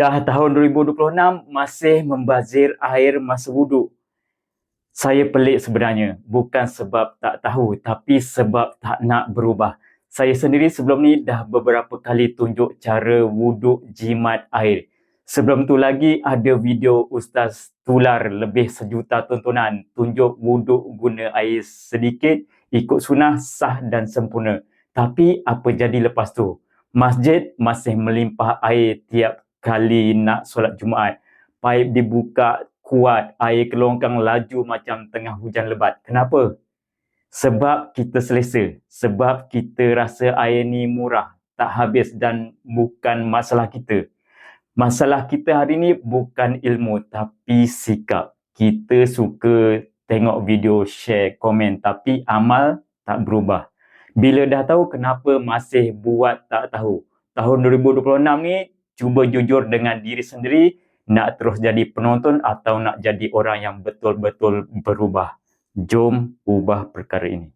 Dah tahun 2026 masih membazir air masa wuduk. Saya pelik sebenarnya, bukan sebab tak tahu tapi sebab tak nak berubah. Saya sendiri sebelum ni dah beberapa kali tunjuk cara wuduk jimat air. Sebelum tu lagi ada video Ustaz Tular lebih 1 juta tontonan tunjuk wuduk guna air sedikit, ikut sunnah, sah dan sempurna. Tapi apa jadi lepas tu? Masjid masih melimpah air tiap kali nak solat Jumaat. Paip dibuka kuat, air ke longkang laju macam tengah hujan lebat. Kenapa? Sebab kita selesa. Sebab kita rasa air ni murah, tak habis dan bukan masalah kita. Masalah kita hari ni bukan ilmu tapi sikap. Kita suka tengok video, share, komen tapi amal tak berubah. Bila dah tahu, kenapa masih buat tak tahu? Tahun 2026 ni cuba jujur dengan diri sendiri, nak terus jadi penonton atau nak jadi orang yang betul-betul berubah. Jom ubah perkara ini.